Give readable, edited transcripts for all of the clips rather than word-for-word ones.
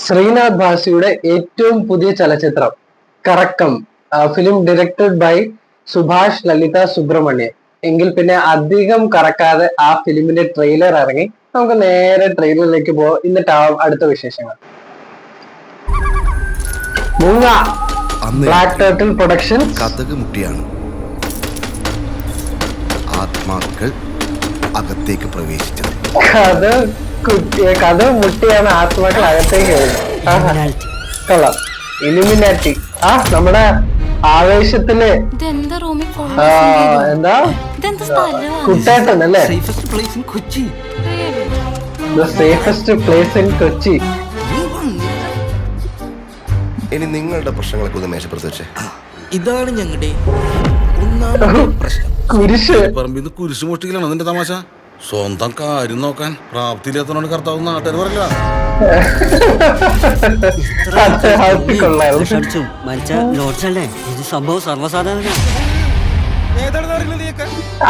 ശ്രീനാഥ് ഭാസിയുടെ ഏറ്റവും പുതിയ ചലച്ചിത്രം Karakkam, film directed by Subhash Lalitha Subrahmanyan. എങ്കിൽ പിന്നെ അധികം കറക്കാതെ ആ ഫിലിമിന്റെ ട്രെയിലർ ഇറങ്ങി. നമുക്ക് നേരെ ട്രെയിലറിലേക്ക് പോകാം. എന്നിട്ടാവും അടുത്ത വിശേഷങ്ങൾ. മൂങ്ങ ബ്ലാക്ക് ടർട്ടിൽ പ്രൊഡക്ഷൻസ് കഥക് മുട്ടിയാണ് ആത്മാക്കൾ അകത്തേക്ക് പ്രവേശിച്ചത്. കഥ മുട്ടിയാണ് ആത്മാക്കൾ അകത്തേക്ക് കൊള്ളാം. ഇലുമിനാറ്റി നമ്മുടെ ആവേശത്തില് എന്താ കുട്ടേട്ടൻ അല്ലേ? The safest place in Kochi. ഇനി നിങ്ങളുടെ പ്രശ്നങ്ങളൊക്കെ ഒന്ന് മേശപ്പുറത്ത് വെച്ചേ. ഇതാണ് ഞങ്ങളുടെ കുരിശ് പറമ്പിന്ന് കുരിശ് മോഷ്ടിക്കലാണ് അതിന്റെ തമാശ. സ്വന്തം കാര്യം നോക്കാൻ പ്രാപ്തിയിലെത്തണോണ്ട് കർത്താവ് നാട്ടുകാർ പറയില്ല. ഇത് സംഭവം സർവ്വസാധാരണ.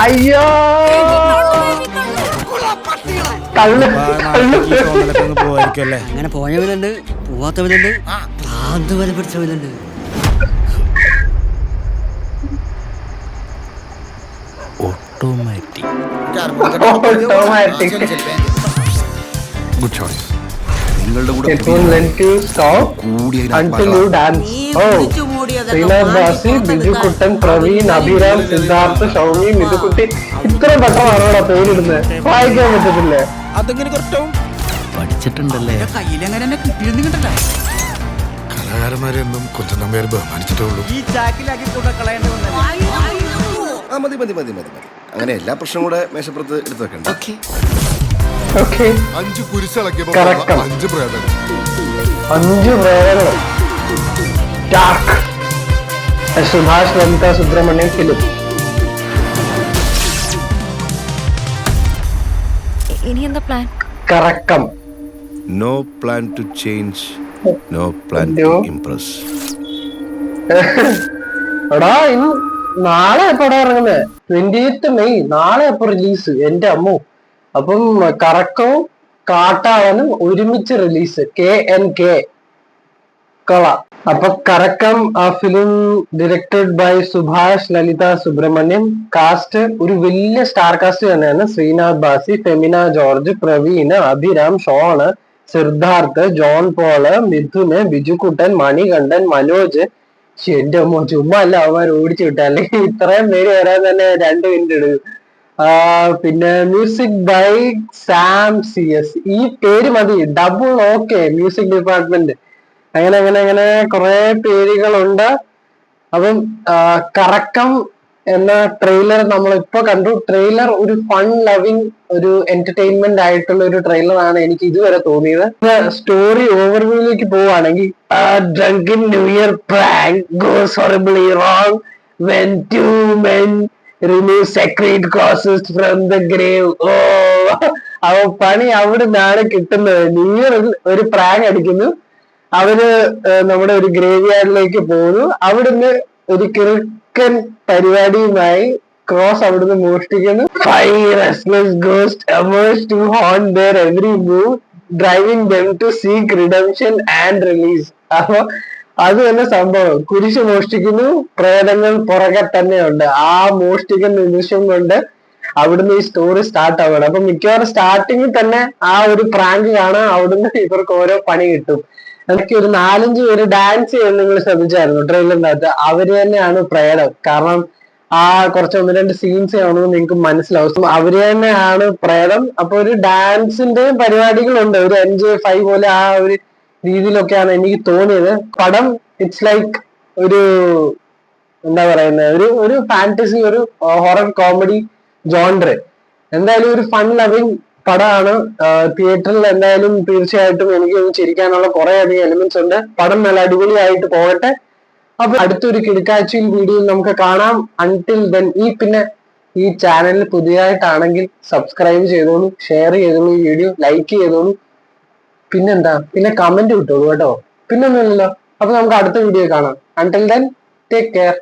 അയ്യോ അങ്ങനെ പോയവരുണ്ട്, പോവാത്തവരുണ്ട്, ഭ്രാന്ത് വരെ പിടിച്ചവരുണ്ട്. Good choice. നിങ്ങളുടെ കൂടെ ശ്രീനാഥ് ഭാസി, ബിജുക്കുട്ടൻ, പ്രവീൺ, അഭിരാം, സിദ്ധാർത്ഥ്, ഷൗമി, മിതുക്കുട്ടി. ഇത്രയും പെട്ടെന്നാണോ പേരിടുന്നത്? വായിക്കാൻ പറ്റത്തില്ലേ? പഠിച്ചിട്ടുണ്ടല്ലേ? കയ്യിലെങ്ങനെ കിട്ടിയിരുന്നില്ല. കലാകാരന്മാരെ എന്നും കൊഞ്ചം നമ്പേര് ബഹുമാനിച്ചിട്ടേ ഉള്ളൂ. ഈ ചാക്കിലാക്കി കൂടെ കളയേണ്ടി മതി മതി മതി മതി മതി. അങ്ങനെ എല്ലാ പ്രശ്നവും കൂടെ മേശപ്പുറത്ത് എടുത്തു വെക്കണ്ട. 5 കുരിശിളക്കിയപ്പോ 5 പ്രേതങ്ങൾ. 5 പ്രേതങ്ങൾ. സുഭാഷ് ലലിത സുബ്രഹ്മണ്യൻ ഫിലിം. ഇനി എന്താ പ്ലാൻ? കറക്കം. No plan to change, no plan to impress. എടാ ഇന്ന് നാളെ എപ്പോഴാ ഇറങ്ങുന്നത്? 28 മെയ് നാളെ എപ്പോ റിലീസ്? എന്റെ അമ്മു. അപ്പം കറക്കവും കാട്ടാവനും ഒരുമിച്ച് റിലീസ്. KNK കൊള. അപ്പൊ Karakkam film directed by Subhash Lalitha Subrahmanyam. Cast ഒരു വലിയ സ്റ്റാർ കാസ്റ്റ് തന്നെയാണ്. ശ്രീനാഥ് ഭാസി, ഫെമിന ജോർജ്, പ്രവീണ്, അഭിരാം, ഷോണ്, സിദ്ധാർത്ഥ്, ജോൺ പോള്, മിഥുന്, ബിജുക്കുട്ടൻ, മണികണ്ഠൻ, മനോജ്. എന്റെ അമ്മ ചുമ്മാ അല്ല അവന്മാർ ഓടിച്ചു വിട്ട. അല്ലെങ്കിൽ ഇത്രയും പേര് വരാൻ തന്നെ 2 മിനിറ്റ് എടുക്കും. പിന്നെ മ്യൂസിക് ബൈ സാം CS. ഈ പേര് മതി. Double okay music department. അങ്ങനെ അങ്ങനെ അങ്ങനെ കുറെ പേരുകളുണ്ട്. അപ്പം കറക്കം എന്ന ട്രെയിലർ നമ്മളിപ്പോ കണ്ടു. ട്രെയിലർ ഒരു ഫൺ ലവിങ്, ഒരു എന്റർടൈൻമെന്റ് ആയിട്ടുള്ള ഒരു ട്രെയിലറാണ് എനിക്ക് ഇതുവരെ തോന്നിയത്. സ്റ്റോറി ഓവർവ്യൂയിലേക്ക് പോവുകയാണെങ്കിൽ, drunken new year prank goes horribly wrong when 2 men remove sacred causes from the grave. അവ പണി അവിടെ നിന്നാണ് കിട്ടുന്നത്. ന്യൂ ഇയറിൽ ഒരു പ്രാങ്ക് അടിക്കുന്നു. അവര് നമ്മുടെ ഒരു ഗ്രേവ് യാർഡിലേക്ക് പോകുന്നു. അവിടുന്ന് ഒരു കിറുക്കൻ പരിപാടിയുമായി ക്രോസ് അവിടുന്ന് മോഷ്ടിക്കുന്നു. 5 restless ghosts emerge to haunt their every move, driving them to seek redemption and release. അപ്പൊ അത് തന്നെ സംഭവം. കുരിശ് മോഷ്ടിക്കുന്നു, പ്രേതങ്ങൾ പുറകെ തന്നെയുണ്ട്. ആ മോഷ്ടിക്കുന്ന നിമിഷം കൊണ്ട് അവിടുന്ന് ഈ സ്റ്റോറി സ്റ്റാർട്ട് ആവുകയാണ്. അപ്പൊ മിക്കവാറും സ്റ്റാർട്ടിങ്ങിൽ തന്നെ ആ ഒരു പ്രാങ്ക് കാണാൻ അവിടുന്ന് ഇവർക്ക് ഓരോ പണി കിട്ടും. എനിക്ക് ഒരു 4-5 പേര് ഡാൻസ് ചെയ്യുന്നത് നിങ്ങൾ ശ്രദ്ധിച്ചായിരുന്നു ട്രെയിലറിന്റെ അകത്ത്? അവര് തന്നെയാണ് പ്രേതം. കാരണം കുറച്ച് 1-2 സീൻസ് ആണെന്ന് നിങ്ങൾക്ക് മനസ്സിലാവും. അവര് തന്നെയാണ് പ്രേതം. അപ്പൊ ഒരു ഡാൻസിന്റെയും പരിപാടികളുണ്ട്. ഒരു NJ5 പോലെ ആ ഒരു രീതിയിലൊക്കെയാണ് എനിക്ക് തോന്നിയത്. പടം ഇറ്റ്സ് ലൈക്ക് ഒരു എന്താ പറയുന്നത്, ഒരു ഫാന്റസി, ഒരു ഹൊറർ കോമഡി ജോൺറ്. എന്തായാലും ഒരു ഫൺ ലവിങ് പടമാണ്. തിയേറ്ററിൽ എന്തായാലും തീർച്ചയായിട്ടും എനിക്ക് ചിരിക്കാനുള്ള കുറെ അധികം എലിമെന്റ്സ് ഉണ്ട്. പടം നല്ല അടിപൊളിയായിട്ട് പോകട്ടെ. അപ്പൊ അടുത്തൊരു കിടക്കാഴ്ചയിൽ വീഡിയോയിൽ നമുക്ക് കാണാം. അൺടിൽ ദെൻ പിന്നെ ഈ ചാനലിൽ പുതിയതായിട്ടാണെങ്കിൽ സബ്സ്ക്രൈബ് ചെയ്തോളൂ, ഷെയർ ചെയ്തോളൂ, ഈ വീഡിയോ ലൈക്ക് ചെയ്തോളൂ. പിന്നെന്താ, പിന്നെ കമന്റ് വിട്ടോളൂ കേട്ടോ. പിന്നൊന്നുമില്ലല്ലോ. അപ്പൊ നമുക്ക് അടുത്ത വീഡിയോ കാണാം. Until then take care.